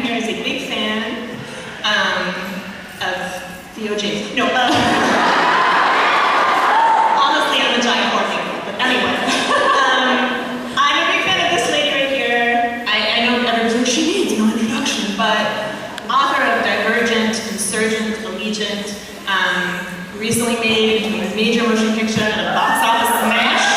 I'm here as a big fan of Theo James. No, honestly, I'm a giant Courtney, but anyway. I'm a big fan of this lady right here. I know everyone's like, she needs no introduction, but author of Divergent, Insurgent, Allegiant, recently made a major motion picture and a box office smash.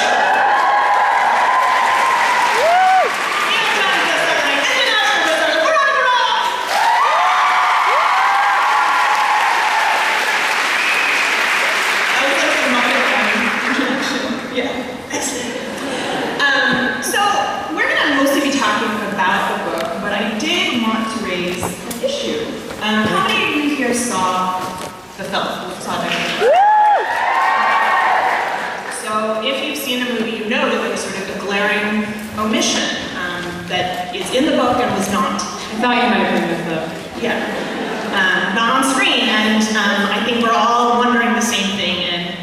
How many of you here saw the film? Saw Divergent? So if you've seen the movie, you know that there was sort of a glaring omission that is in the book and was not. I thought you might have been the... Yeah. Not on screen, and I think we're all wondering the same thing, and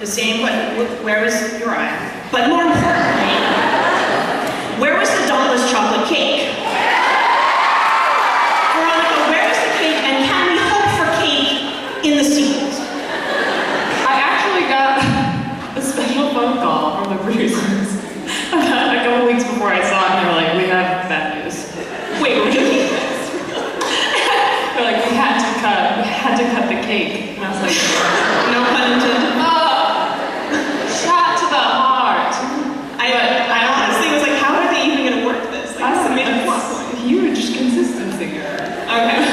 the same, where was your eye? But more importantly, where was the dauntless chocolate cake? In the sequels. I actually got a special phone call from the producers about a couple weeks before I saw it, and they were like, we have bad news. Wait, really? They're like, we had to cut the cake. And I was like, no pun intended. Shot to the heart. I honestly was like, how are they even going to work this? Like, I this made a plot point. Huge consistency here. Okay.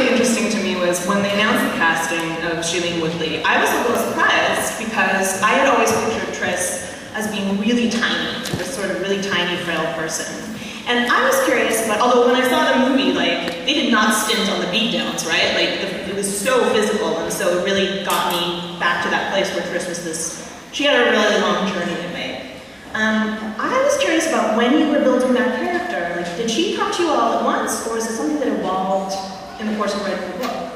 Interesting to me was when they announced the casting of Shailene Woodley, I was a little surprised because I had always pictured Tris as being really tiny, this sort of really tiny, frail person. And I was curious about, although when I saw the movie, like, they did not stint on the beatdowns, right? Like, it was so physical, and so it really got me back to that place where Tris was this, she had a really long journey to make. I was curious about when you were building that character, like, did she come to you all at once, or is it something that evolved in the course of writing the book?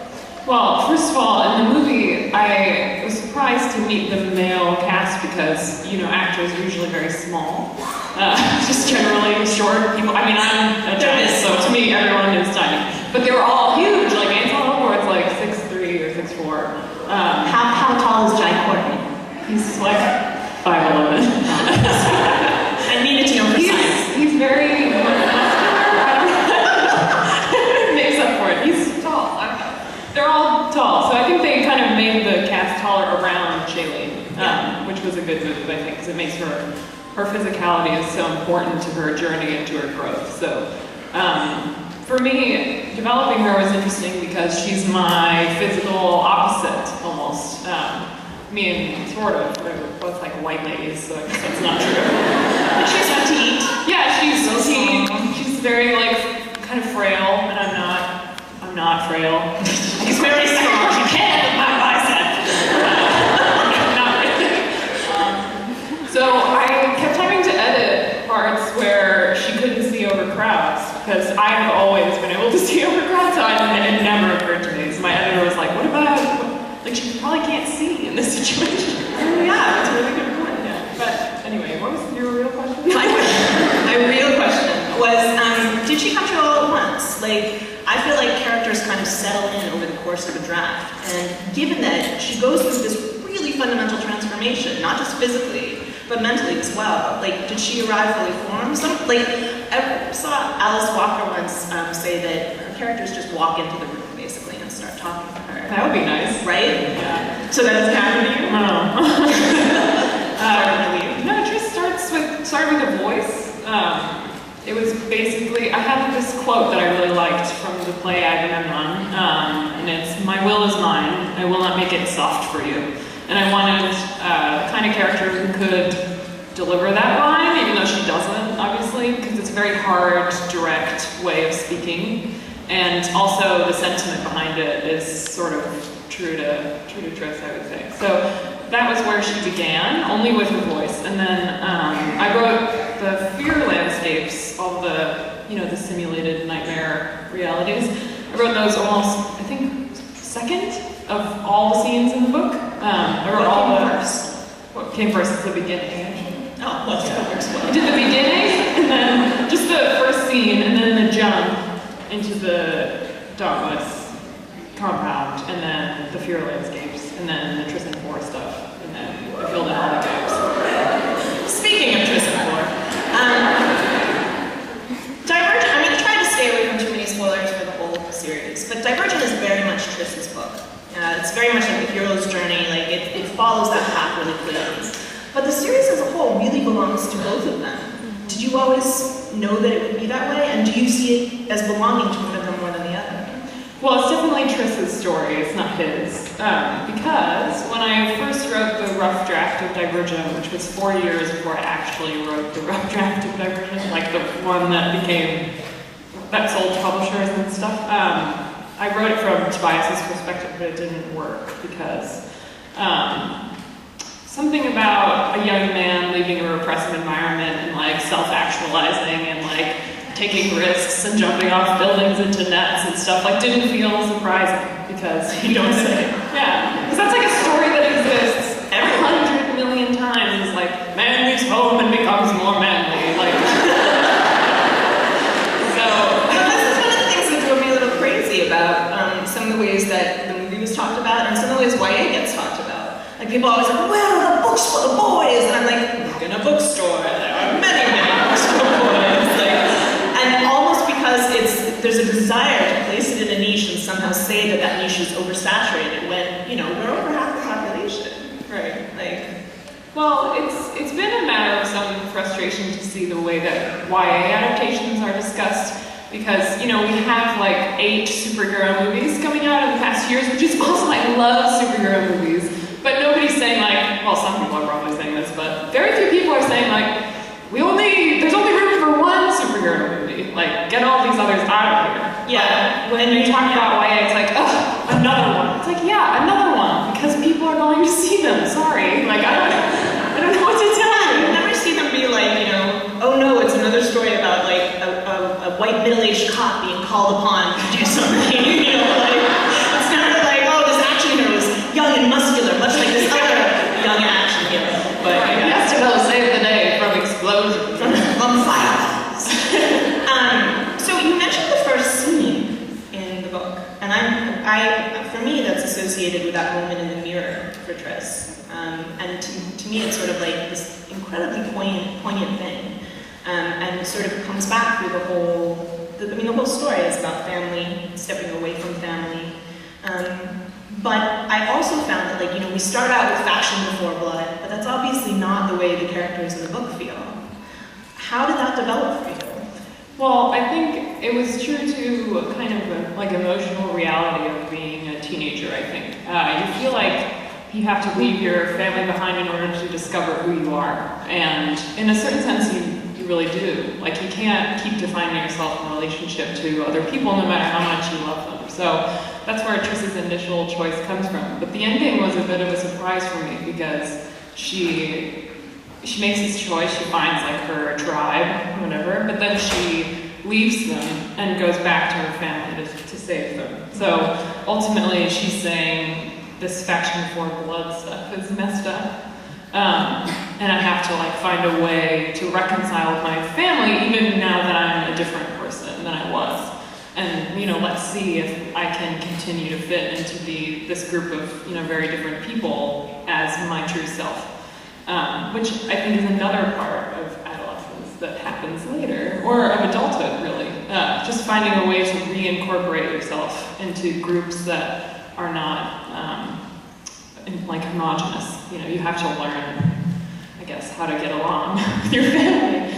Well, first of all, in the movie, I was surprised to meet the male cast because, you know, actors are usually very small. Just generally short people. I mean, I'm a giant, so to me, everyone is tiny. But they were all huge, like Ansel Elgort's like 6'3" or 6'4". How tall is Giant Courtney? He's like 5'11". I needed to know for science. He's very... makes up for it. He's tall. They're all tall, so I think they kind of made the cast taller around Shailene, which was a good move, I think, because it makes her physicality is so important to her journey and to her growth. So for me, developing her was interesting because she's my physical opposite, almost. I mean, sort of. We're both like white ladies, so I guess that's not true. She's petite. Yeah, she's petite. She's very like kind of frail, and I'm not frail. She's very strong. She can't with my bicep. Not really. So I kept having to edit parts where she couldn't see over crowds because I've always been able to see over crowds, so it never occurred to me. So my editor was like, "What about like she probably can't see in this situation?" Oh yeah, that's a really good point. Yeah. But anyway, what was your real question? My real question was, did she come to you all at once? Like, I feel like characters kind of settle in over the course of a draft, and given that she goes through this really fundamental transformation, not just physically, but mentally as well, like, did she arrive fully formed? I saw Alice Walker once say that her characters just walk into the room, basically, and start talking to her. That would be nice. Right? Yeah. So that doesn't happen to you? No, it just started with a voice. It was basically, I had this quote that I really liked from the play Agamemnon, and it's, "My will is mine, I will not make it soft for you." And I wanted the kind of character who could deliver that line, even though she doesn't, obviously, because it's a very hard, direct way of speaking. And also the sentiment behind it is sort of true to Tris, I would say. So that was where she began, only with her voice. And then I wrote the fear landscapes, all the, the simulated nightmare realities. I wrote those almost, I think, second of all the scenes in the book. I wrote all the first. What came first is the beginning, actually. Oh, what's the first one? I did the beginning, and then just the first scene, and then the jump into the Dauntless compound, and then the Fear landscapes, and then the Triss and Four stuff, and then I filled in all the gaps. Speaking of Triss and Four, Divergent, I'm going to try to stay away from too many spoilers for the whole series, but Divergent is very much Triss's book. It's very much like the hero's journey, like it follows that path really clearly. But the series as a whole really belongs to both of them. Did you always know that it would be that way? And do you see it as belonging to one of them more than the other? Well, it's definitely Triss's story, it's not his. Because when I first wrote the rough draft of Divergent, which was 4 years before I actually wrote the rough draft of Divergent, like the one that sold to publishers and stuff, I wrote it from Tobias's perspective, but it didn't work because something about a young man leaving a repressive environment and like self-actualizing and like taking risks and jumping off buildings into nets and stuff like didn't feel surprising because you don't say. Yeah, because that's like a story that exists 100 million times. It's like man leaves home and becomes more manly. Like so. This is one of the things that drove me a little crazy about some of the ways that the movie was talked about and some of the ways YA gets talked about. Like people always like, well, the book's for the boys, and I'm like, look in a bookstore. There are many, many books for boys. Like, and almost because there's a desire to place it in a niche and somehow say that that niche is oversaturated when, you know, we're over half the population, right? Like, well, it's been a matter of some frustration to see the way that YA adaptations are discussed because, you know, we have like 8 superhero movies coming out in the past years, which is awesome. I love superhero movies, but nobody's saying like, well, some people are probably saying this, but very few people are saying like, there's only room for one superhero movie. Like, get all these others out of here. yeah. When you talk about YA, it's like, ugh, another one. It's like, yeah, another one, because people are going to see them. Sorry, like I don't know what to tell you. I never see them be like, you know, oh no, it's another story about like a white middle-aged cop being called upon to do something. You know, like it's never like, oh, this action hero is young and muscular, much like this other young action hero. But he has to go save the day from explosions. From fireballs. So you mentioned the first scene in the book, and for me, that's associated with that moment in the mirror for Triss. And to me, it's sort of like this incredibly poignant thing, and sort of comes back through the whole story is about family, stepping away from family. But I also found that, like, you know, we start out with faction before blood, but that's obviously not the way the characters in the book feel. How did that develop for you? Well, I think it was true to kind of like emotional reality of being a teenager, I think. You feel like you have to leave your family behind in order to discover who you are. And in a certain sense, you really do. Like, you can't keep defining yourself in relationship to other people no matter how much you love them. So that's where Triss's initial choice comes from. But the ending was a bit of a surprise for me because she makes this choice, she finds like her tribe, whatever, but then she leaves them and goes back to her family to save them. So ultimately she's saying this faction for blood stuff is messed up. And I have to like find a way to reconcile with my family even now that I'm a different person than I was. And, you know, let's see if I can continue to fit into this group of, you know, very different people as my true self. Which I think is another part of adolescence that happens later, or of adulthood, really. Just finding a way to reincorporate yourself into groups that are not like homogenous. You know, you have to learn, I guess, how to get along with your family.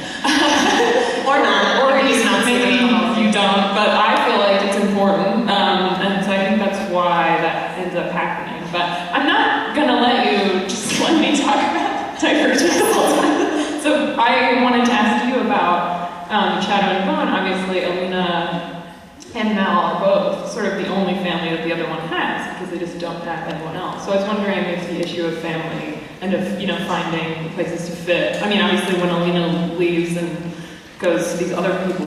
Or not. Or maybe you don't, but I feel like it's important, and so I think that's why that ends up happening. But I'm not gonna let you just let me talk about Divergent the whole time. So I wanted to ask you about Shadow and Bone. Obviously, Alina and Mal are both sort of the only family that the other one has because they just don't have anyone else. So I was wondering if the issue of family and of, you know, finding places to fit. I mean, obviously when Alina leaves and goes to these other people